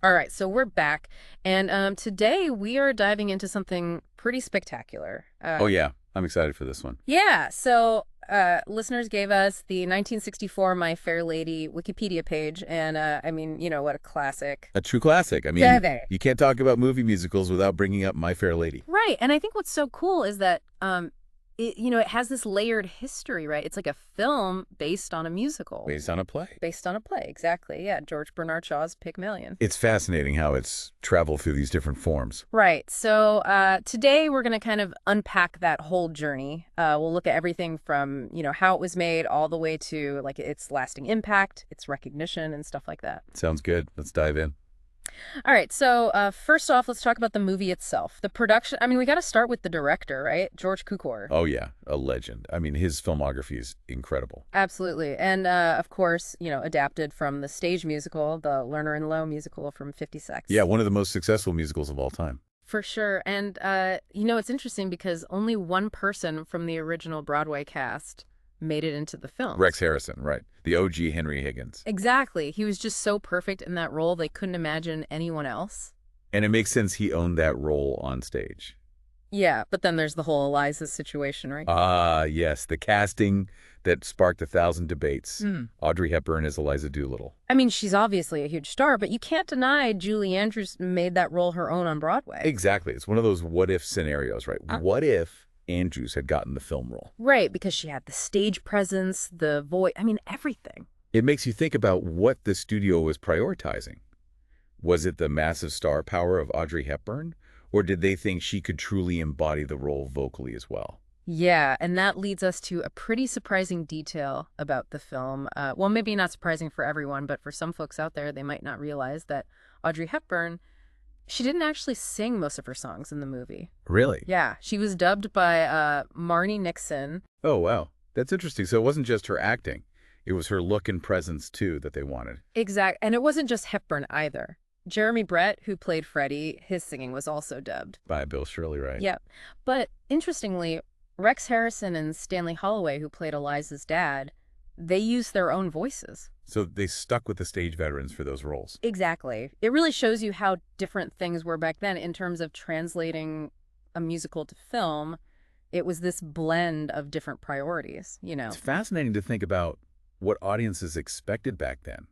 All right, so we're back, and today we are diving into something pretty spectacular. Oh yeah, I'm excited for this one. Yeah, so listeners gave us the 1964 My Fair Lady Wikipedia page, and I mean, what a classic. A true classic. I Yeah, mean, there. you can't talk about movie musicals without bringing up My Fair Lady. Right, and I think what's so cool is that it has this layered history, right? It's like a film based on a musical. Based on a play. Based on a play, exactly. Yeah, George Bernard Shaw's Pygmalion. It's fascinating how it's traveled through these different forms. Right. So today we're going to kind of unpack that whole journey. We'll look at everything from, how it was made all the way to like its lasting impact, its recognition and stuff like that. Sounds good. Let's dive in. All right. So first off, let's talk about the movie itself. The production. I mean, we got to start with the director, right? George Cukor. Oh yeah, a legend. I mean, his filmography is incredible. Absolutely. And of course, adapted from the stage musical, the Lerner and Loewe musical from 56. Yeah, one of the most successful musicals of all time. For sure. And, it's interesting because only one person from the original Broadway cast made it into the film. Rex Harrison, right. The OG Henry Higgins. Exactly. He was just so perfect in that role, they couldn't imagine anyone else. And it makes sense he owned that role on stage. Yeah, but then there's the whole Eliza situation, right? Ah, yes, the casting that sparked 1,000 debates. Audrey Hepburn as Eliza Doolittle. I mean, she's obviously a huge star, but you can't deny Julie Andrews made that role her own on Broadway. Exactly. It's one of those what-if scenarios, right? What if Andrews had gotten the film role? Right, because she had the stage presence, the voice, I mean, everything. It makes you think about what the studio was prioritizing. Was it the massive star power of Audrey Hepburn? Or did they think she could truly embody the role vocally as well? Yeah, and that leads us to a pretty surprising detail about the film. Well, maybe not surprising for everyone, but for some folks out there, they might not realize that Audrey Hepburn, she didn't actually sing most of her songs in the movie. Really? Yeah, she was dubbed by Marnie Nixon. Oh, wow. That's interesting. So it wasn't just her acting. It was her look and presence, too, that they wanted. And it wasn't just Hepburn either. Jeremy Brett, who played Freddie, his singing was also dubbed. By Bill Shirley, right? Yeah, but interestingly, Rex Harrison and Stanley Holloway, who played Eliza's dad, they used their own voices. So they stuck with the stage veterans for those roles. Exactly. It really shows you how different things were back then in terms of translating a musical to film. It was this blend of different priorities, It's fascinating to think about what audiences expected back then.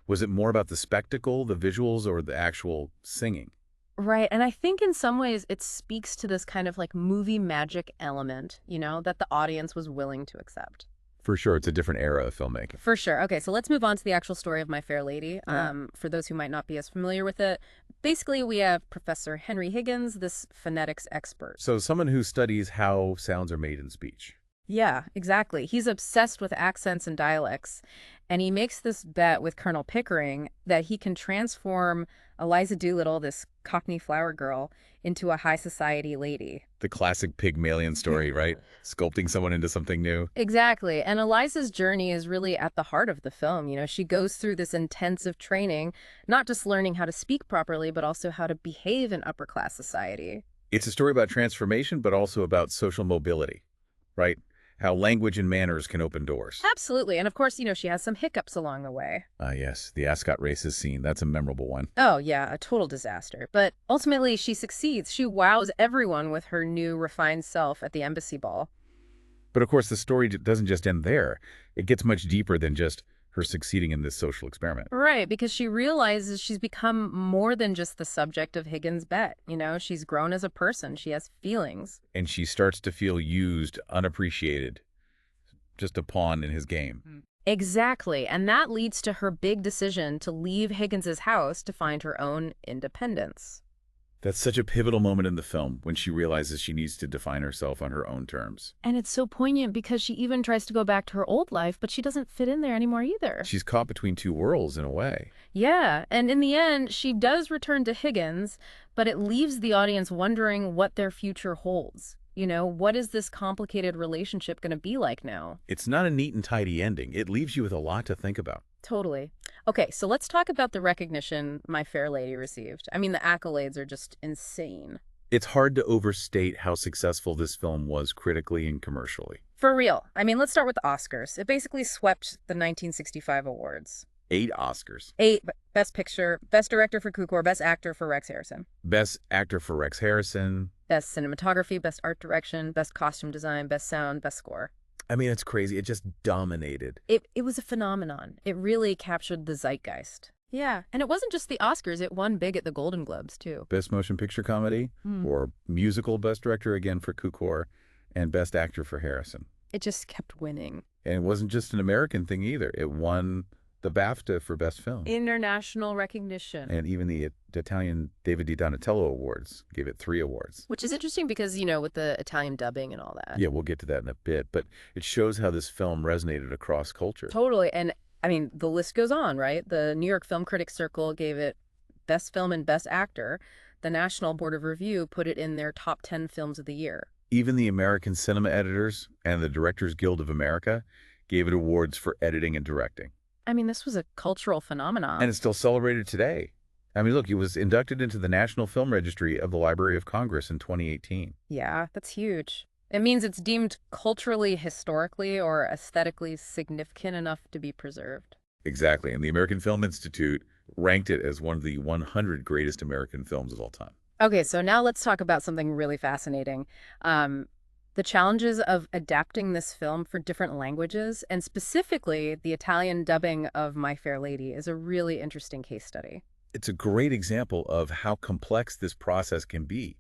Was it more about the spectacle, the visuals, or the actual singing? Right. And I think in some ways it speaks to this kind of like movie magic element, that the audience was willing to accept. For sure, it's a different era of filmmaking. For sure. Okay, so let's move on to the actual story of My Fair Lady. For those who might not be as familiar with it, basically we have Professor Henry Higgins, this phonetics expert. So someone who studies how sounds are made in speech. Yeah, exactly. He's obsessed with accents and dialects, and he makes this bet with Colonel Pickering that he can transform Eliza Doolittle, this Cockney flower girl, into a high society lady. The classic Pygmalion story, right? Sculpting someone into something new. Exactly. And Eliza's journey is really at the heart of the film. She goes through this intensive training, not just learning how to speak properly, but also how to behave in upper class society. It's a story about transformation, but also about social mobility, right? How language and manners can open doors. Absolutely. And of course, she has some hiccups along the way. Ah, yes. The Ascot races scene. That's a memorable one. Oh, yeah, a total disaster. But ultimately, she succeeds. She wows everyone with her new refined self at the embassy ball. But of course, the story doesn't just end there. It gets much deeper than just her succeeding in this social experiment. Right, because she realizes she's become more than just the subject of Higgins' bet. She's grown as a person. She has feelings. And she starts to feel used, unappreciated, just a pawn in his game. Exactly. And that leads to her big decision to leave Higgins's house to find her own independence. That's such a pivotal moment in the film when she realizes she needs to define herself on her own terms. And it's so poignant because she even tries to go back to her old life, but she doesn't fit in there anymore either. She's caught between two worlds in a way. Yeah, and in the end, she does return to Higgins, but it leaves the audience wondering what their future holds. What is this complicated relationship going to be like now? It's not a neat and tidy ending. It leaves you with a lot to think about. Totally. Okay, so let's talk about the recognition My Fair Lady received. I mean, the accolades are just insane. It's hard to overstate how successful this film was critically and commercially. For real. I mean, let's start with the Oscars. It basically swept the 1965 awards. 8 Oscars. 8, Best Picture, Best Director for Cukor, Best Actor for Rex Harrison. Best Actor for Rex Harrison. Best Cinematography, Best Art Direction, Best Costume Design, Best Sound, Best Score. I mean, it's crazy. It just dominated. It was a phenomenon. It really captured the zeitgeist. Yeah, and it wasn't just the Oscars. It won big at the Golden Globes, too. Best Motion Picture Comedy or Musical Best Director again for Cukor and Best Actor for Harrison. It just kept winning. And it wasn't just an American thing either. It won the BAFTA for Best Film. International recognition. And even the Italian David Di Donatello Awards gave it 3 awards. Which is interesting because, with the Italian dubbing and all that. Yeah, we'll get to that in a bit. But it shows how this film resonated across culture. Totally. And, the list goes on, right? The New York Film Critics Circle gave it Best Film and Best Actor. The National Board of Review put it in their top 10 films of the year. Even the American Cinema Editors and the Directors Guild of America gave it awards for editing and directing. This was a cultural phenomenon. And it's still celebrated today. Look, it was inducted into the National Film Registry of the Library of Congress in 2018. Yeah, that's huge. It means it's deemed culturally, historically, or aesthetically significant enough to be preserved. Exactly. And the American Film Institute ranked it as one of the 100 greatest American films of all time. Okay, so now let's talk about something really fascinating. The challenges of adapting this film for different languages, and specifically the Italian dubbing of My Fair Lady, is a really interesting case study. It's a great example of how complex this process can be.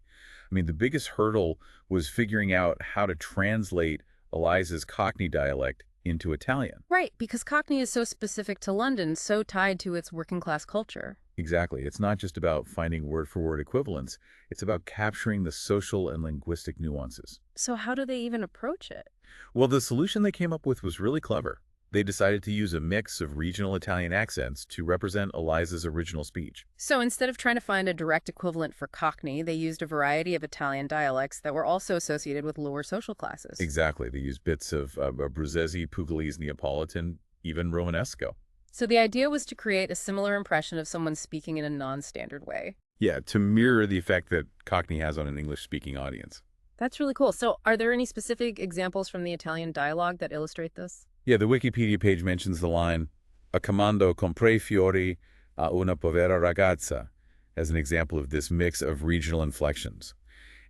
The biggest hurdle was figuring out how to translate Eliza's Cockney dialect into Italian. Right, because Cockney is so specific to London, so tied to its working class culture. Exactly. It's not just about finding word-for-word equivalents. It's about capturing the social and linguistic nuances. So how do they even approach it? Well, the solution they came up with was really clever. They decided to use a mix of regional Italian accents to represent Eliza's original speech. So instead of trying to find a direct equivalent for Cockney, they used a variety of Italian dialects that were also associated with lower social classes. Exactly. They used bits of Bruzzese, Pugliese, Neapolitan, even Romanesco. So the idea was to create a similar impression of someone speaking in a non-standard way. Yeah, to mirror the effect that Cockney has on an English-speaking audience. That's really cool. So are there any specific examples from the Italian dialogue that illustrate this? Yeah, the Wikipedia page mentions the line, "A comando comprei fiori a una povera ragazza," as an example of this mix of regional inflections.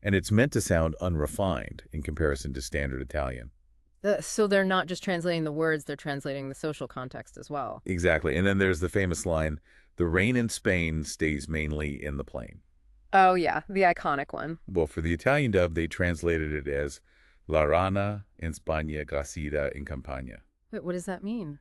And it's meant to sound unrefined in comparison to standard Italian. So they're not just translating the words, they're translating the social context as well. Exactly. And then there's the famous line, "The rain in Spain stays mainly in the plain." Oh, yeah, the iconic one. Well, for the Italian dub, they translated it as "La rana in Spagna gracida in campagna." Wait, what does that mean?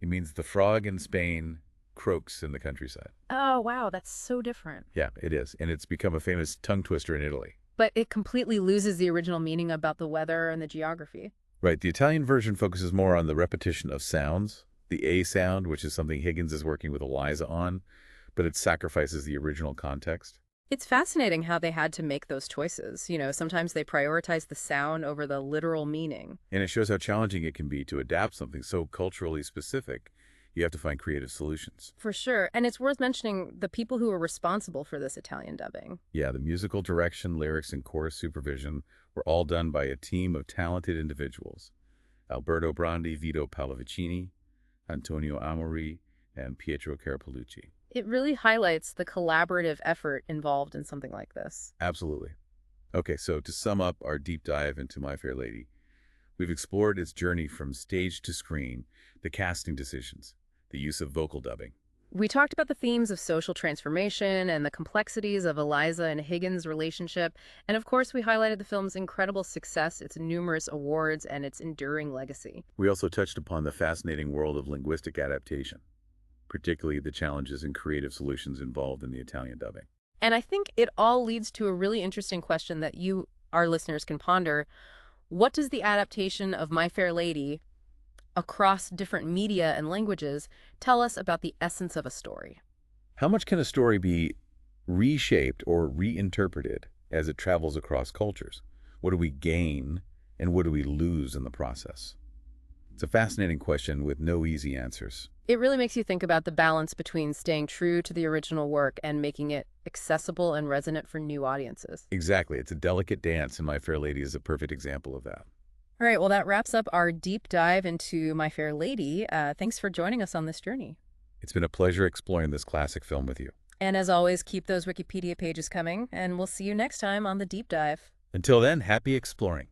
It means the frog in Spain croaks in the countryside. Oh, wow, that's so different. Yeah, it is. And it's become a famous tongue twister in Italy. But it completely loses the original meaning about the weather and the geography. Right. The Italian version focuses more on the repetition of sounds, the A sound, which is something Higgins is working with Eliza on, but it sacrifices the original context. It's fascinating how they had to make those choices. Sometimes they prioritize the sound over the literal meaning. And it shows how challenging it can be to adapt something so culturally specific. You have to find creative solutions. For sure. And it's worth mentioning the people who were responsible for this Italian dubbing. Yeah, the musical direction, lyrics, and chorus supervision were all done by a team of talented individuals. Alberto Brandi, Vito Pallavicini, Antonio Amori, and Pietro Carapellucci. It really highlights the collaborative effort involved in something like this. Absolutely. Okay, so to sum up our deep dive into My Fair Lady, we've explored its journey from stage to screen, the casting decisions, the use of vocal dubbing. We talked about the themes of social transformation and the complexities of Eliza and Higgins' relationship. And of course, we highlighted the film's incredible success, its numerous awards, and its enduring legacy. We also touched upon the fascinating world of linguistic adaptation, particularly the challenges and creative solutions involved in the Italian dubbing. And I think it all leads to a really interesting question that you, our listeners, can ponder. What does the adaptation of My Fair Lady across different media and languages tell us about the essence of a story? How much can a story be reshaped or reinterpreted as it travels across cultures? What do we gain and what do we lose in the process? It's a fascinating question with no easy answers. It really makes you think about the balance between staying true to the original work and making it accessible and resonant for new audiences. Exactly. It's a delicate dance, and My Fair Lady is a perfect example of that. All right, well, that wraps up our deep dive into My Fair Lady. Thanks for joining us on this journey. It's been a pleasure exploring this classic film with you. And as always, keep those Wikipedia pages coming, and we'll see you next time on The Deep Dive. Until then, happy exploring.